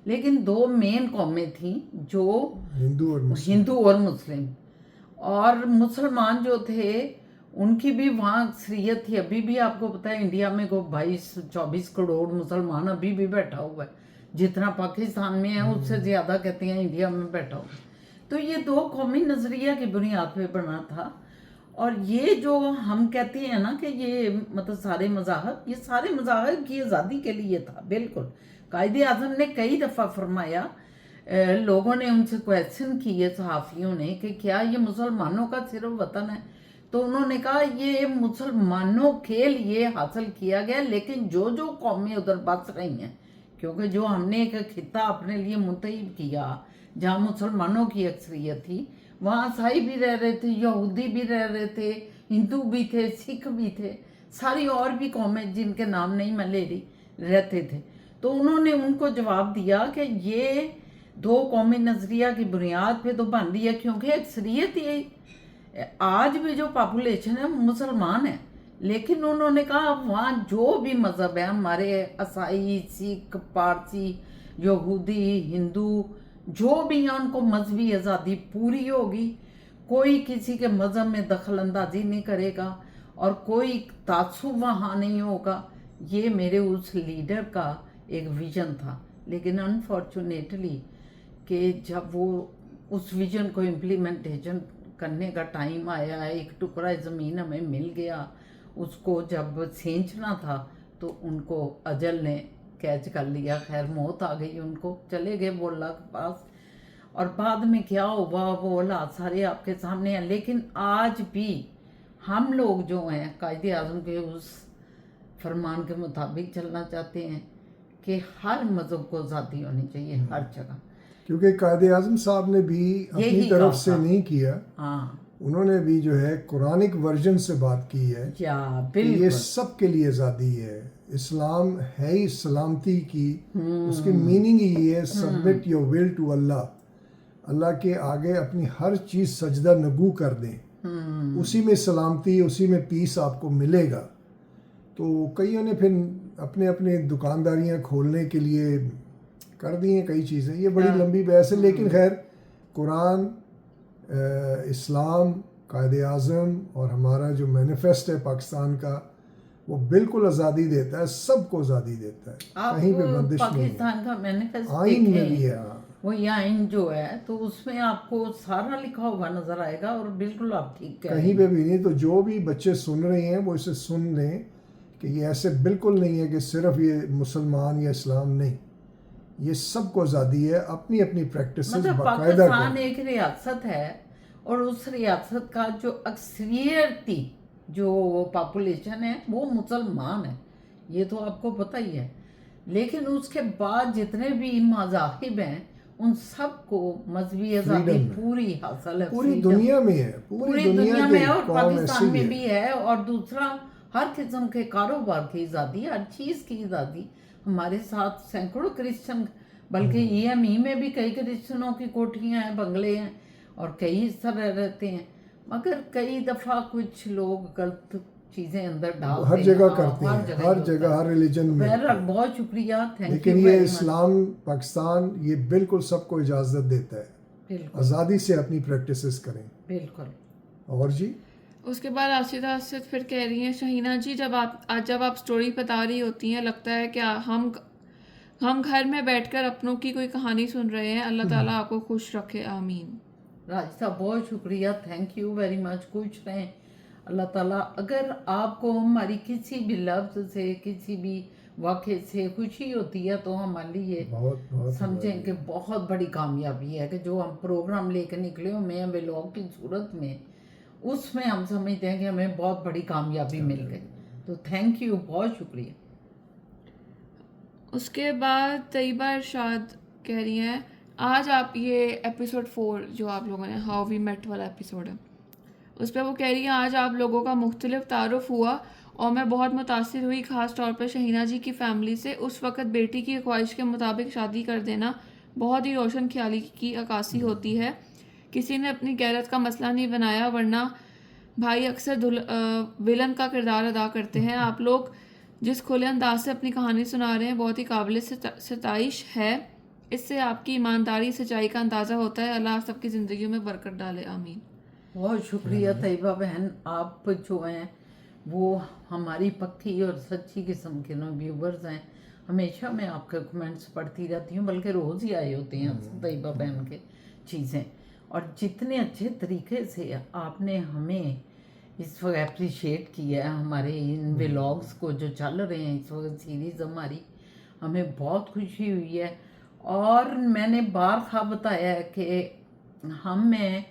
लेकिन दो मेन कौमें थी जो हिंदू और मुस्लिम। और मुसलमान जो थे उनकी भी वहाँ अक्सरियत थी। अभी भी आपको पता है इंडिया में को 22-24 करोड़ मुसलमान अभी भी बैठा हुआ है, जितना पाकिस्तान में है उससे ज़्यादा कहते हैं इंडिया में बैठा हुआ। तो ये दो कौमी नज़रिया की बुनियाद पे बना था। और ये जो हम कहते हैं ना कि ये मतलब सारे मज़ाहब, ये सारे मज़ाहब की आज़ादी के लिए था। बिल्कुल, कायदे आज़म ने कई दफ़ा फरमाया, लोगों ने उनसे क्वेश्चन किए सहाफ़ियों ने कि क्या ये मुसलमानों का सिर्फ वतन है, तो उन्होंने कहा ये मुसलमानों के लिए हासिल किया गया, लेकिन जो जो कौमें उधर बस रही हैं, क्योंकि जो हमने एक खिता अपने लिए मुंतखब किया जहाँ मुसलमानों की अक्सरियत थी, वहाँ ईसाई भी रह रहे थे, यहूदी भी रह रहे थे, हिंदू भी थे, सिख भी थे, सारी और भी कौमें जिनके नाम नहीं मैं ले रही रहते थे। तो उन्होंने उनको जवाब दिया कि ये दो कौमी नज़रिया की बुनियाद पे तो बन रही है, क्योंकि अक्सरियत ये आज भी जो पॉपुलेशन है मुसलमान है, लेकिन उन्होंने कहा वहाँ जो भी मज़हब है, हमारे ईसाई, सिख, पारसी, यहूदी, हिंदू, जो भी हैं उनको मजहबी आज़ादी पूरी होगी, कोई किसी के मज़हब में दखल अंदाजी नहीं करेगा और कोई तासुब वहाँ नहीं होगा। ये मेरे उस लीडर का एक विज़न था। लेकिन अनफॉर्चुनेटली कि जब वो उस विज़न को इम्प्लीमेंटेशन करने का टाइम आया, एक टुकड़ा ज़मीन हमें मिल गया, उसको जब सींचना था तो उनको अजल ने कैच कर लिया। खैर मौत आ गई उनको, चले गए वो अल्लाह के पास। और बाद में क्या हुआ वो हालात सारे आपके सामने हैं। लेकिन आज भी हम लोग जो हैं कायदे आज़म के उस फरमान के मुताबिक चलना चाहते हैं कि हर मज़हब को आज़ादी होनी चाहिए हर जगह। क्योंकि कायदे आज़म साहब ने भी अपनी यही तरफ कहा से था। नहीं किया, हाँ उन्होंने भी जो है कुरानिक वर्जन से बात की है या कि ये बिल्कुल। सब के लिए आज़ादी है। इस्लाम है ही सलामती की, हम्म। उसकी मीनिंग ही है submit your will to Allah. अल्लाह के आगे अपनी हर चीज़ सजदा नगू कर दें, उसी में सलामती, उसी में पीस आपको मिलेगा। तो कईयों ने फिर अपने अपने दुकानदारियां खोलने के लिए कर दी हैं कई चीज़ें, ये बड़ी लंबी बहस है। लेकिन खैर कुरान, इस्लाम, कायदे आज़म और हमारा जो मैनिफेस्ट है पाकिस्तान का, वो बिल्कुल आज़ादी देता है, सबको आज़ादी देता है, आप कहीं पे बंदिश नहीं है। पाकिस्तान का मैनिफेस्ट आइन में भी देखें, है। हाँ। वो ये आइन जो है तो उसमें आपको सारा लिखा हुआ नजर आएगा। और बिल्कुल आप ठीक कह रहे कहीं हैं। पे भी नहीं। तो जो भी बच्चे सुन रहे हैं वो इसे सुन लें कि ये ऐसे बिल्कुल नहीं है कि सिर्फ ये मुसलमान या इस्लाम नहीं, ये सबको आज़ादी है अपनी अपनी प्रैक्टिस मतलब बाकायदा पाकिस्तान करें। एक रियासत है और उस रियासत का जो अक्सरियती जो पॉपुलेशन है वो मुसलमान है, ये तो आपको पता ही है। लेकिन उसके बाद जितने भी मज़ाहिब हैं उन सबको मजहबी आज़ादी Freedom है। पूरी हासिल है। पूरी freedom। दुनिया में है, पूरी दुनिया दुनिया की में है और कौम पाकिस्तान ऐसी में है। भी है। और दूसरा हर किस्म के कारोबार की आज़ादी, हर चीज़ की आज़ादी। हमारे साथ सैकड़ों क्रिश्चियन, बल्कि EME में भी कई क्रिश्चियनों की कोठियाँ हैं, बंगले हैं और कई इस तरह रहते हैं। मगर कई दफ़ा कुछ लोग गलत चीज़ें अंदर डालते हर हैं। जगह हाँ, करते हैं, ही हर होता जगह, है। हर रिलीजन में होता बहरहाल है। बहुत शुक्रिया, थैंक यू लेकिन ये वेरी मच। इस्लाम पाकिस्तान ये बिल्कुल सबको इजाज़त देता है, बिल्कुल आज़ादी से अपनी प्रैक्टिसेस करें। बिल्कुल। और जी उसके बाद आसिदा असद फिर कह रही हैं, शहीना जी जब आप स्टोरी बता रही होती हैं लगता है कि हम घर में बैठकर अपनों की कोई कहानी सुन रहे हैं। अल्लाह ताला आपको खुश रखे, आमीन। राजिता बहुत शुक्रिया, थैंक यू वेरी मच। कुछ रहें अल्लाह ताला। अगर आपको हमारी किसी भी लफ्ज़ से, किसी भी वाक़े से खुशी होती है तो हमारे लिए बहुत बहुत समझें कि बहुत बड़ी कामयाबी है कि जो हम प्रोग्राम लेकर निकले हो मैं व्लॉग की सूरत में, उसमें हम समझते हैं कि हमें बहुत बड़ी कामयाबी मिल गई। तो थैंक यू, बहुत शुक्रिया। उसके बाद तैयबा इरशाद कह रही हैं, आज आप ये एपिसोड 4 जो आप लोगों ने हाउ वी मेट वाला एपिसोड है उस पर वो कह रही हैं, आज आप लोगों का मुख्तलिफ तारुफ हुआ और मैं बहुत मुतासिर हुई, ख़ास तौर पर शहीना जी की फ़ैमिली से। उस वक़्त बेटी की ख्वाहिश के मुताबिक शादी कर देना बहुत ही रोशन ख्याली की अक्कासी होती है। किसी ने अपनी गैरत का मसला नहीं बनाया, वरना भाई अक्सर विलन का किरदार अदा करते हैं। आप लोग जिस खुले अंदाज से अपनी कहानी सुना रहे हैं बहुत ही काबिल सताइश है। इससे आपकी ईमानदारी, सच्चाई का अंदाज़ा होता है। अल्लाह सबकी ज़िंदगी में बरकत डाले, आमीन। बहुत शुक्रिया तैयबा बहन, आप जो हैं वो हमारी पक्की और सच्ची किस्म के व्यूवर्स हैं। हमेशा मैं आपके कमेंट्स पढ़ती रहती हूँ, बल्कि रोज़ ही आए होते हैं तैयबा बहन के चीज़ें। और जितने अच्छे तरीके से आपने हमें इस वक्त अप्रिशिएट किया है हमारे इन व्लॉग्स को जो चल रहे हैं इस वक्त सीरीज़ हमारी, हमें बहुत खुशी हुई है। और मैंने बार था बताया है कि हम में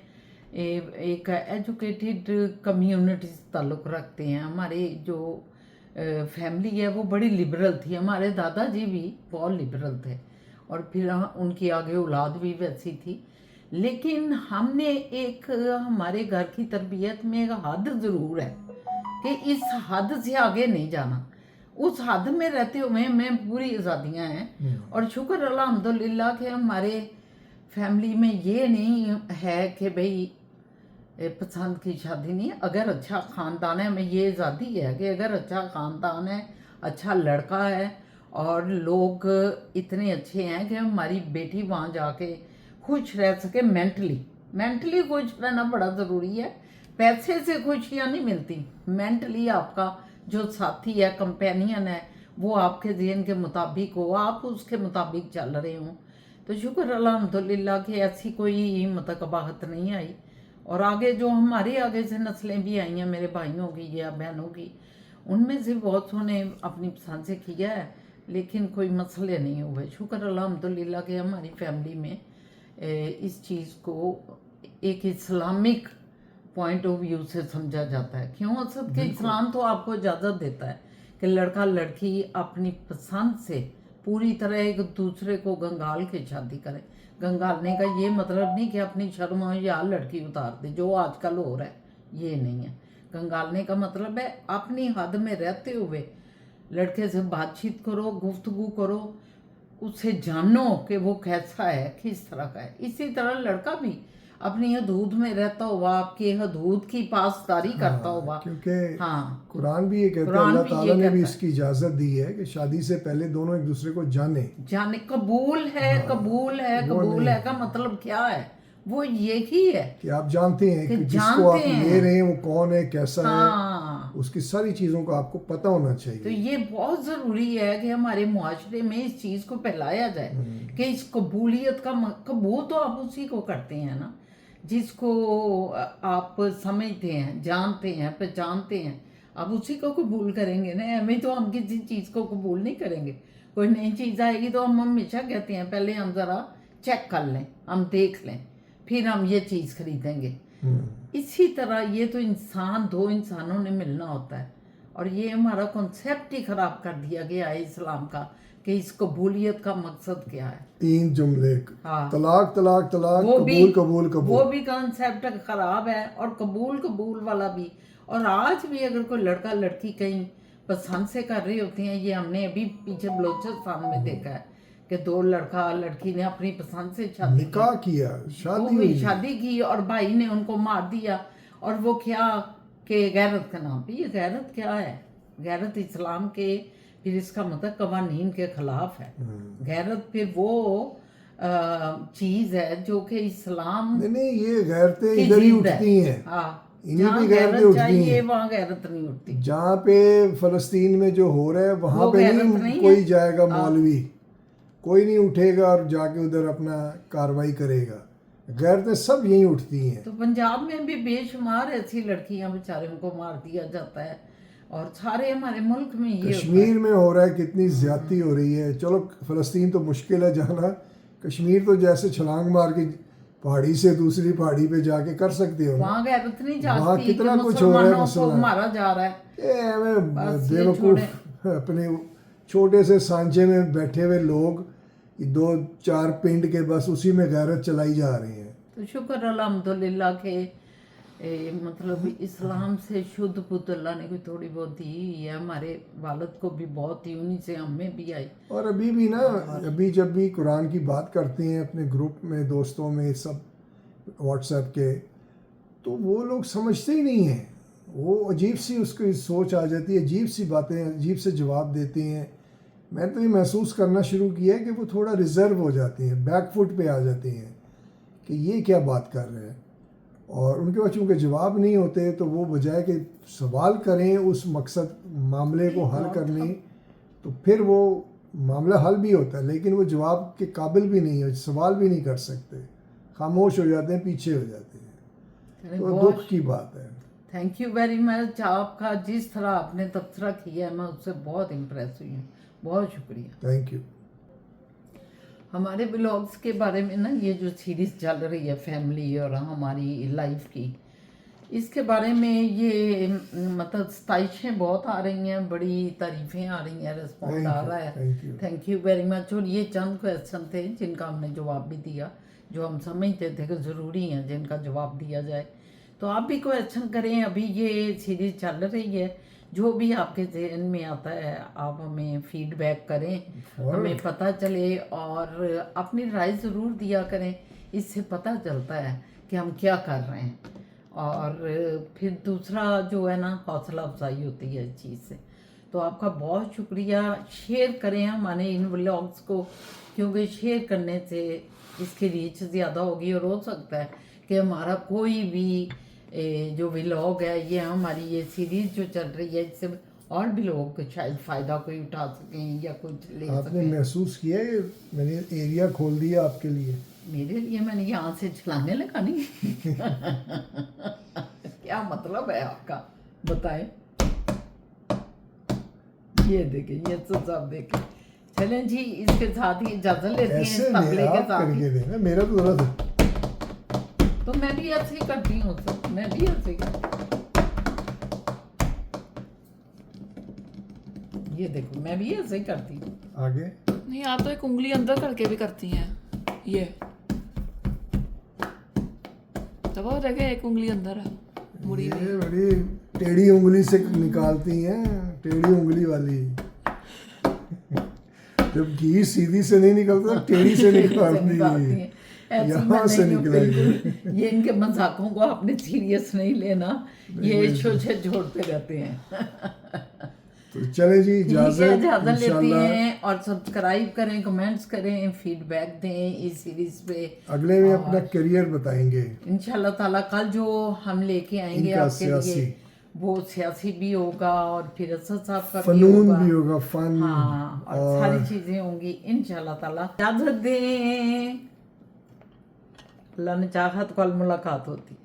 एक एजुकेटेड कम्युनिटी से ताल्लुक़ रखते हैं। हमारे जो फैमिली है वो बड़ी लिबरल थी, हमारे दादाजी भी बहुत लिबरल थे और फिर उनकी आगे औलाद भी वैसी थी। लेकिन हमने एक हमारे घर की तरबियत में एक हद ज़रूर है कि इस हद से आगे नहीं जाना। उस हद में रहते हुए हमें पूरी आज़ादियाँ हैं। और शुक्र अल्हम्दुलिल्लाह कि हमारे फैमिली में ये नहीं है कि भाई पसंद की शादी नहीं। अगर अच्छा ख़ानदान है, हमें ये आज़ादी है कि अगर अच्छा ख़ानदान है, अच्छा लड़का है और लोग इतने अच्छे हैं कि हमारी बेटी वहाँ जाके खुश रह सके। मेंटली खुश रहना बड़ा ज़रूरी है। पैसे से खुशियाँ नहीं मिलती, मेंटली आपका जो साथी है, कंपेनियन है, वो आपके ज़हन के मुताबिक हो, आप उसके मुताबिक चल रहे हों। तो शुक्र अल्हम्दुलिल्लाह कि ऐसी कोई मतकबाहत नहीं आई। और आगे जो हमारे आगे से नस्लें भी आई हैं, मेरे भाइयों की या बहनों की, उनमें से बहुत सौ ने अपनी पसंद से किया है। लेकिन कोई मसले नहीं हुए। शुक्र अल्हम्दुलिल्लाह कि हमारी फैमिली में इस चीज़ को एक इस्लामिक पॉइंट ऑफ व्यू से समझा जाता है। क्यों असद के इस्लाम तो आपको इजाज़त देता है कि लड़का लड़की अपनी पसंद से पूरी तरह एक दूसरे को गंगाल के शादी करें। गंगालने का ये मतलब नहीं कि अपनी शर्म या लड़की उतार दे, जो आजकल हो रहा है, ये नहीं है। गंगालने का मतलब है अपनी हद में रहते हुए लड़के से बातचीत करो, गुफ्तगू करो, उससे जानो कि वो कैसा है, किस तरह का है। इसी तरह लड़का भी अपनी हदूद में रहता हुआ, आपकी हदूद की पासदारी करता हुआ। क्योंकि हाँ, कुरान भी ये कहता है, कुरान अल्लाह भी ताला ये ने भी कहता इसकी इजाज़त दी है कि शादी से पहले दोनों एक दूसरे को जाने। जाने कबूल है, कबूल है, वो कबूल नहीं है का मतलब क्या है? वो यही है कि आप जानते हैं कि कि जिसको आप जानते हैं। ले रहे हैं वो कौन है, कैसा है, हाँ। उसकी सारी चीज़ों का आपको पता होना तो चाहिए। ये बहुत ज़रूरी है कि हमारे मुआशरे में इस चीज़ को फैलाया जाए कि इस कबूलियत का कबूल तो आप उसी को करते हैं ना जिसको आप समझते हैं, जानते हैं, पहचानते हैं। आप उसी को कबूल करेंगे ना। हमें तो हम किसी चीज़ को कबूल नहीं करेंगे। कोई नई चीज़ आएगी तो हम हमेशा कहते हैं पहले हम ज़रा चेक कर लें, हम देख लें, फिर हम ये चीज़ खरीदेंगे। इसी तरह ये तो इंसान, दो इंसानों ने मिलना होता है, और ये हमारा कॉन्सेप्ट ही ख़राब कर दिया गया है इस्लाम का कि इस कबूलियत का मकसद क्या है। 3 जुमले, हाँ। तलाक तलाक तलाक, वो भी कबूल कबूल वो कबूल। भी कॉन्सेप्ट खराब है, और कबूल कबूल वाला भी। और आज भी अगर कोई लड़का लड़की कहीं पसंद से कर रही होती हैं, ये हमने अभी पीछे बलोचिस्तान में देखा है कि 2 लड़का लड़की ने अपनी पसंद से शादी की, निकाह किया, शादी वो हुई। भी शादी की, और भाई ने उनको मार दिया। और वो क्या कि गैरत का नाम पे, ये गैरत क्या है? गैरत इस्लाम के फिर इसका मतलब कवानीन के खिलाफ है। गैरत फिर वो चीज़ है जो कि इस्लाम नहीं नहीं, ये गैरतें की इधर ही जिद है। उठती हैं। हाँ, इन्हीं जहाँ पे गैरतें गैरत उठती चाहिए हैं। वहाँ गैरत नहीं उठती। जहाँ पे फलस्तीन में जो हो रहा है वहाँ वो पे गैरत नहीं नहीं कोई है। जाएगा, हाँ। मौलवी कोई नहीं उठेगा और जाके उधर अपना कार्रवाई करेगा। गैरतें सब यहीं उठती हैं। तो पंजाब में भी बेशुमार ऐसी लड़कियां, बेचारे उनको मार दिया जाता है, और सारे हमारे मुल्क में ये होता है। कश्मीर में हो रहा है, कितनी ज्यादती हो रही है। चलो फलस्तीन तो मुश्किल है जाना, कश्मीर तो जैसे छलांग मार के पहाड़ी से दूसरी पहाड़ी पे जाके कर सकते हो ना। वहाँ गैरत नहीं वहाँ जाती कि कितना कुछ हो रहा है, मुसलमानों को मसला मारा जा रहा है। ये हमें बस ये बेवकूफ अपने छोटे से सांचे में बैठे हुए लोग, 2-4 पिंड के बस उसी में गैरत चलाई जा रही है। तो शुक्र अल्हम्दुलिल्लाह के मतलब इस्लाम से शुद्ध बुद्ध अल्लाह ने कोई थोड़ी बहुत दी हुई है। हमारे वालिद को भी बहुत थी, उन्हीं से हमें भी आई। और अभी भी ना, अभी जब भी कुरान की बात करते हैं अपने ग्रुप में, दोस्तों में, सब व्हाट्सएप के, तो वो लोग समझते ही नहीं हैं। वो अजीब सी उसकी सोच आ जाती है, अजीब सी बातें, अजीब से जवाब देते हैं। मैं तो ये महसूस करना शुरू किया है कि वो थोड़ा रिजर्व हो जाती हैं, बैकफुट पे आ जाती हैं कि ये क्या बात कर रहे हैं। और उनके पास चूँकि जवाब नहीं होते, तो वो बजाय कि सवाल करें उस मकसद मामले को हल करने, तो फिर वो मामला हल भी होता है लेकिन वो जवाब के काबिल भी नहीं है, सवाल भी नहीं कर सकते, खामोश हो जाते हैं, पीछे हो जाते हैं। तो दुख की बात है। Thank you very much. आपका जिस तरह आपने तबसरा किया है, मैं उससे बहुत इम्प्रेस हुई हूँ। बहुत शुक्रिया। Thank you. हमारे ब्लॉग्स के बारे में ना, ये जो सीरीज़ चल रही है फैमिली और हमारी लाइफ की, इसके बारे में ये मतलब सताइशें बहुत आ रही हैं, बड़ी तारीफ़ें आ रही हैं, रिस्पॉन्ड आ रहा है। Thank you very much. और ये चंद क्वेश्चन थे जिनका हमने जवाब भी दिया, जो हम समझते थे कि ज़रूरी हैं जिनका जवाब दिया जाए। तो आप भी क्वेश्चन करें। अभी ये सीरीज़ चल रही है, जो भी आपके जहन में आता है आप हमें फीडबैक करें, हमें पता चले, और अपनी राय ज़रूर दिया करें। इससे पता चलता है कि हम क्या कर रहे हैं, और फिर दूसरा जो है ना, हौसला अफजाई होती है इस चीज़ से। तो आपका बहुत शुक्रिया। शेयर करें हमारे इन व्लॉग्स को, क्योंकि शेयर करने से इसकी रीच ज़्यादा होगी, और हो सकता है कि हमारा कोई भी जो व्लॉग है, ये हमारी ये सीरीज़ जो चल रही है, इससे और भी लोग शायद फ़ायदा कोई उठा सकें या कुछ ले आपने सकें। महसूस किया है मैंने एरिया खोल दिया आपके लिए? मेरे लिए मैंने यहाँ से चलाने लगा नहीं। क्या मतलब है आपका, बताएं। ये देखें, ये तो सब देखें, चलें जी, इसके साथ ही इजाजत लेते हैं ऐसे इस नहीं, तबले के आप साथ ही। करके देना, मेरा तो जरा था। तो मैं भी ऐसे ही करती हूँ, तो मैं भी ऐसे ही करती हूँ। ये देखो, मैं भी ऐसे ही करती हूँ। आगे नहीं, आप तो एक उंगली अंदर करके भी करती हैं। ये तब और जगह एक उंगली अंदर है मुड़ी में। ये बड़ी टेढ़ी उंगली से निकालती हैं, टेढ़ी उंगली वाली। जब घी सीधी से नहीं निकलता, टेढ़ी से निकालती है। ऐसे यहाँ मैं से नहीं हूँ, निकलेगी। बिल्कुल। ये इनके मजाकों को आपने सीरियस नहीं लेना, ये छोटे जोड़ते रहते हैं। तो चले जी, ठीक है, इजाजत इजाजत लेते इंशाल्लाह हैं। और सब्सक्राइब करें, कमेंट्स करें, फीडबैक दें इस सीरीज पे। अगले में अपना करियर बताएंगे। इंशाल्लाह ताला कल जो हम लेके आएंगे इनका आपके लिए, सियासी। वो सियासी भी होगा और फिर असद साहब का फनून भी होगा, फन। हाँ, और सारी चीजें होंगी इंशाल्लाह ताला। इजाजत दें, अल्लाह ने चाहा तो कल मुलाकात होती है।